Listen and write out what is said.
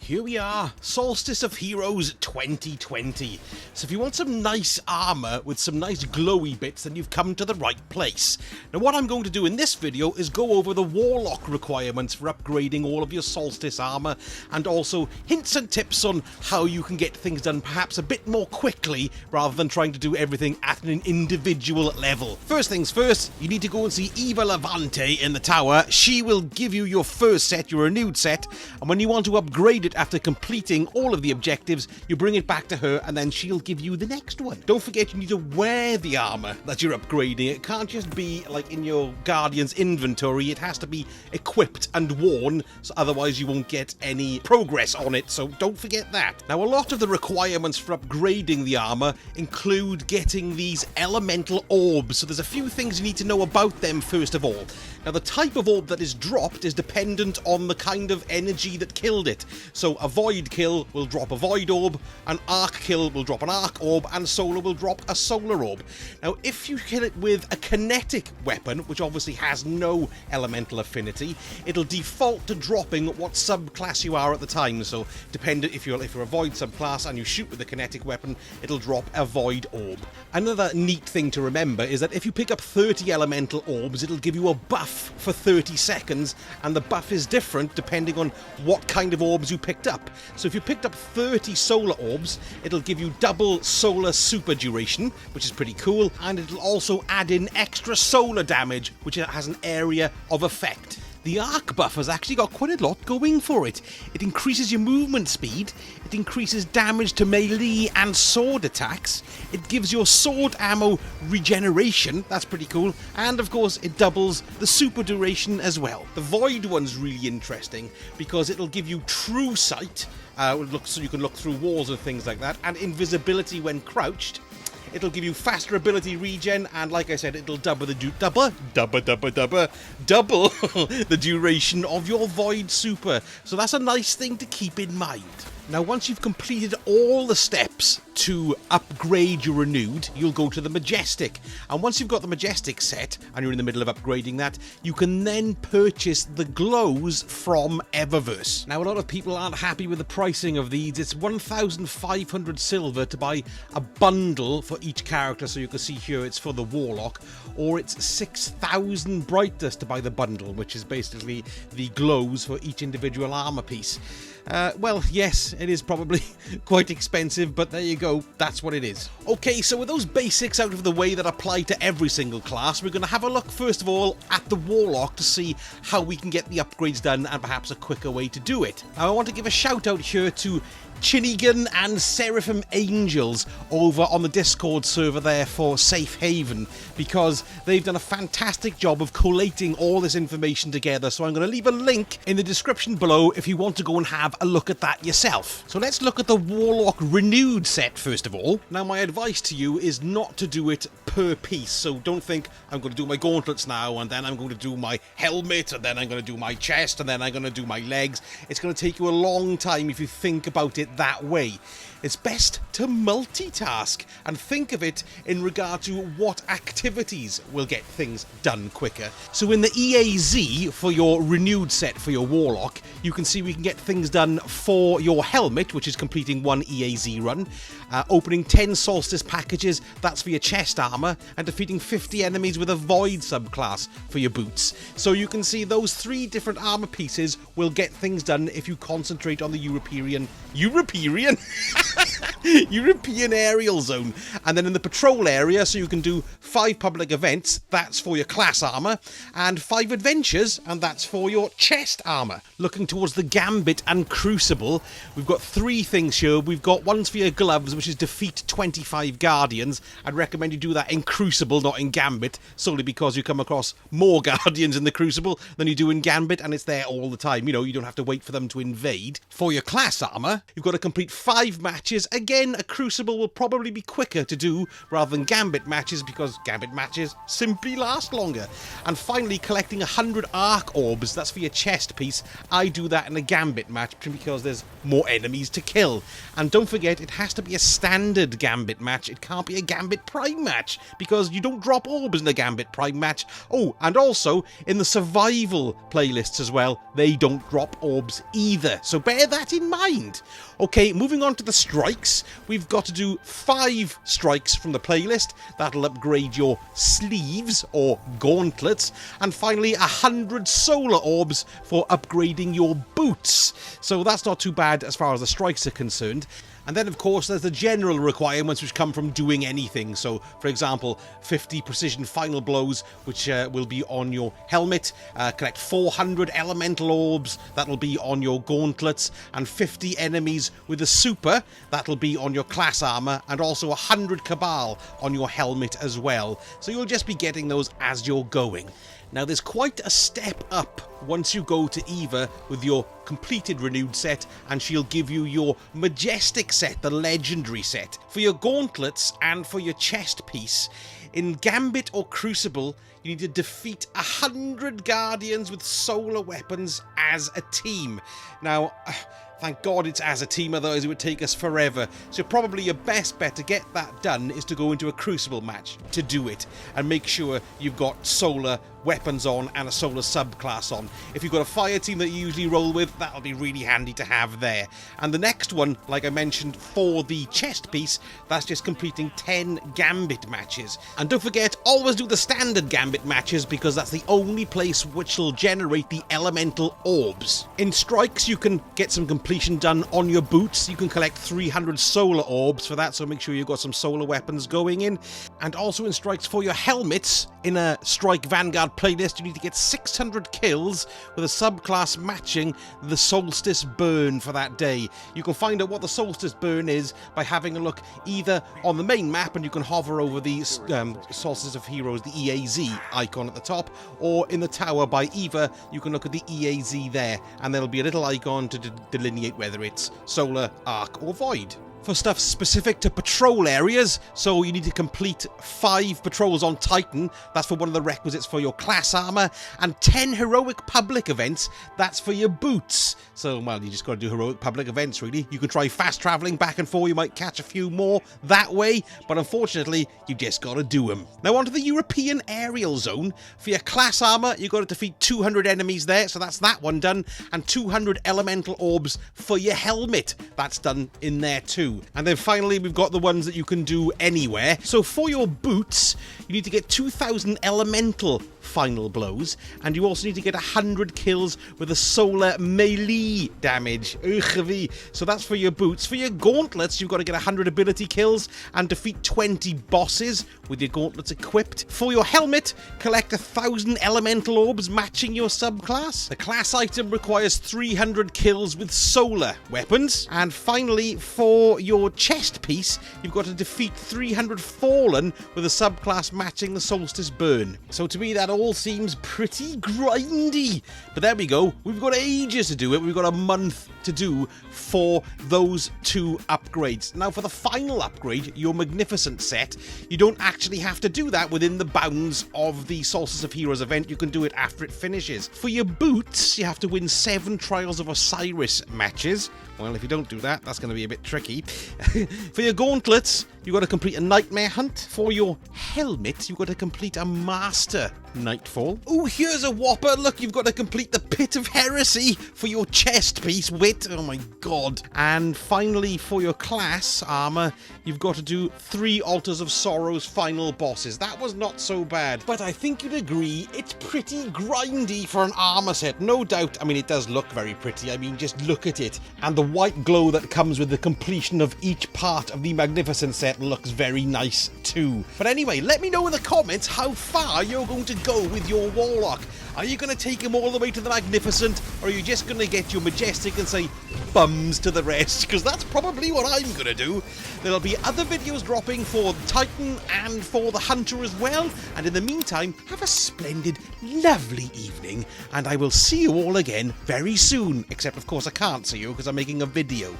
Here we are, Solstice of Heroes 2020. So if you want some nice armor with some nice glowy bits, then you've come to the right place. Now what I'm going to do in this video is go over the Warlock requirements for upgrading all of your Solstice armor, and also hints and tips on how you can get things done perhaps a bit more quickly rather than trying to do everything at an individual level. First things first, you need to go and see Eva Levante in the tower. She will give you your first set, your renewed set, and when you want to upgrade it after completing all of the objectives, you bring it back to her and then she'll give you the next one. Don't forget you need to wear the armor that you're upgrading. It can't just be like in your Guardian's inventory, it has to be equipped and worn, so otherwise you won't get any progress on it, so don't forget that. Now a lot of the requirements for upgrading the armor include getting these elemental orbs, so there's a few things you need to know about them first of all. Now the type of orb that is dropped is dependent on the kind of energy that killed it. So a void kill will drop a void orb, an arc kill will drop an arc orb, and solar will drop a solar orb. Now if you kill it with a kinetic weapon, which obviously has no elemental affinity, it'll default to dropping what subclass you are at the time. So dependent if you're a void subclass and you shoot with a kinetic weapon, it'll drop a void orb. Another neat thing to remember is that if you pick up 30 elemental orbs, it'll give you a buff for 30 seconds, and the buff is different depending on what kind of orbs you picked up. So if you picked up 30 solar orbs, it'll give you double solar super duration, which is pretty cool, and it'll also add in extra solar damage, which has an area of effect. The arc buff has actually got quite a lot going for it. It increases your movement speed, it increases damage to melee and sword attacks, it gives your sword ammo regeneration, that's pretty cool, and of course it doubles the super duration as well. The void one's really interesting because it'll give you true sight, so you can look through walls and things like that, and invisibility when crouched. It'll give you faster ability regen, and like I said, it'll double the duration of your void super. So that's a nice thing to keep in mind. Now once you've completed all the steps to upgrade your renewed, you'll go to the Majestic. And once you've got the Majestic set, and you're in the middle of upgrading that, you can then purchase the glows from Eververse. Now a lot of people aren't happy with the pricing of these. It's 1,500 silver to buy a bundle for each character, so you can see here it's for the Warlock, or it's 6,000 brightness to buy the bundle, which is basically the glows for each individual armor piece. Well, yes, it is probably quite expensive, but there you go, that's what it is. Okay, so with those basics out of the way that apply to every single class, we're going to have a look first of all at the Warlock to see how we can get the upgrades done and perhaps a quicker way to do it. Now I want to give a shout out here to Chinigan and Seraphim Angels over on the Discord server there for Safe Haven, because they've done a fantastic job of collating all this information together. So I'm going to leave a link in the description below if you want to go and have a look at that yourself. So let's look at the Warlock renewed set first of all. Now my advice to you is not to do it per piece, so don't think I'm going to do my gauntlets now and then I'm going to do my helmet and then I'm going to do my chest and then I'm going to do my legs. It's going to take you a long time if you think about it that way. It's best to multitask and think of it in regard to what activities will get things done quicker. So in the EAZ for your renewed set for your Warlock, you can see we can get things done for your helmet, which is completing one EAZ run, opening 10 Solstice packages, that's for your chest armor, and defeating 50 enemies with a void subclass for your boots. So you can see those 3 different armor pieces will get things done if you concentrate on the European aerial zone. And then in the patrol area, so you can do 5 public events, that's for your class armor, and 5 adventures, and that's for your chest armor. Looking towards the Gambit and Crucible, we've got 3 things here. We've got ones for your gloves, which is defeat 25 Guardians. I'd recommend you do that in Crucible, not in Gambit, solely because you come across more Guardians in the Crucible than you do in Gambit, and it's there all the time. You know, you don't have to wait for them to invade. For your class armor, you've got to complete 5 matches. Again, a Crucible will probably be quicker to do rather than Gambit matches, because Gambit matches simply last longer. And finally, collecting 100 Arc Orbs, that's for your chest piece. I do that in a Gambit match because there's more enemies to kill. And don't forget, it has to be a standard Gambit match. It can't be a Gambit Prime match, because you don't drop orbs in a Gambit Prime match. Oh, and also, in the survival playlists as well, they don't drop orbs either. So bear that in mind. Okay, moving on to the strikes. We've got to do 5 strikes from the playlist. That'll upgrade your sleeves or gauntlets. And finally, 100 solar orbs for upgrading your boots. So that's not too bad as far as the strikes are concerned. And then, of course, there's the general requirements which come from doing anything. So, for example, 50 precision final blows, which will be on your helmet. Collect 400 elemental orbs, that'll be on your gauntlets. And 50 enemies with a super, that'll be on your class armor. And also 100 Cabal on your helmet as well. So you'll just be getting those as you're going. Now, there's quite a step up once you go to Eva with your completed renewed set, and she'll give you your Majestic set, the legendary set. For your gauntlets and for your chest piece, in Gambit or Crucible, you need to defeat 100 Guardians with solar weapons as a team. Now, thank God it's as a team, otherwise it would take us forever. So probably your best bet to get that done is to go into a Crucible match to do it, and make sure you've got solar weapons on and a solar subclass on. If you've got a fire team that you usually roll with, that'll be really handy to have there. And the next one, like I mentioned, for the chest piece, that's just completing 10 Gambit matches. And don't forget, always do the standard Gambit matches, because that's the only place which will generate the elemental orbs. In strikes, you can get some completion done on your boots. You can collect 300 solar orbs for that, so make sure you've got some solar weapons going in. And also in strikes for your helmets, in a Strike Vanguard playlist, you need to get 600 kills with a subclass matching the Solstice burn for that day. You can find out what the Solstice burn is by having a look either on the main map, and you can hover over the Solstice of Heroes, the EAZ icon at the top, or in the tower by Eva, you can look at the EAZ there, and there'll be a little icon to delineate whether it's solar, arc, or void. For stuff specific to patrol areas, so you need to complete 5 patrols on Titan, that's for one of the requisites for your class armor, and 10 heroic public events, that's for your boots. So, well, you just got to do heroic public events, really. You can try fast traveling back and forth, you might catch a few more that way, but unfortunately, you just got to do them. Now, onto the European aerial zone. For your class armor, you've got to defeat 200 enemies there, so that's that one done, and 200 elemental orbs for your helmet. That's done in there too. And then finally, we've got the ones that you can do anywhere. So for your boots, you need to get 2,000 elemental final blows, and you also need to get 100 kills with a solar melee damage. So that's for your boots. For your gauntlets, you've got to get 100 ability kills and defeat 20 bosses with your gauntlets equipped. For your helmet, collect 1,000 elemental orbs matching your subclass. The class item requires 300 kills with solar weapons. And finally, for your chest piece, you've got to defeat 300 fallen with a subclass matching the Solstice burn. So to me, that all seems pretty grindy, but there we go. We've got ages to do it. We've got a month to do for those 2 upgrades. Now, for the final upgrade, your Magnificent set, you don't actually have to do that within the bounds of the Solstice of Heroes event. You can do it after it finishes. For your boots, you have to win 7 Trials of Osiris matches. Well, if you don't do that, that's going to be a bit tricky. For your gauntlets, you've got to complete a Nightmare Hunt. For your helmet, you've got to complete a Master Nightfall. Oh, here's a whopper. Look, you've got to complete the Pit of Heresy for your chest piece. Wit, oh my god. And finally, for your class armor, you've got to do 3 Altars of Sorrow's final bosses. That was not so bad, but I think you'd agree it's pretty grindy for an armor set, no doubt. I mean, it does look very pretty. I mean, just look at it. And the white glow that comes with the completion of each part of the Magnificent set looks very nice too. But anyway, let me know in the comments how far you're going to go with your Warlock. Are you going to take him all the way to the Magnificent, or are you just going to get your Majestic and say bums to the rest? Because that's probably what I'm going to do. There'll be other videos dropping for Titan and for the Hunter as well. And in the meantime, have a splendid, lovely evening, and I will see you all again very soon. Except, of course, I can't see you because I'm making a video.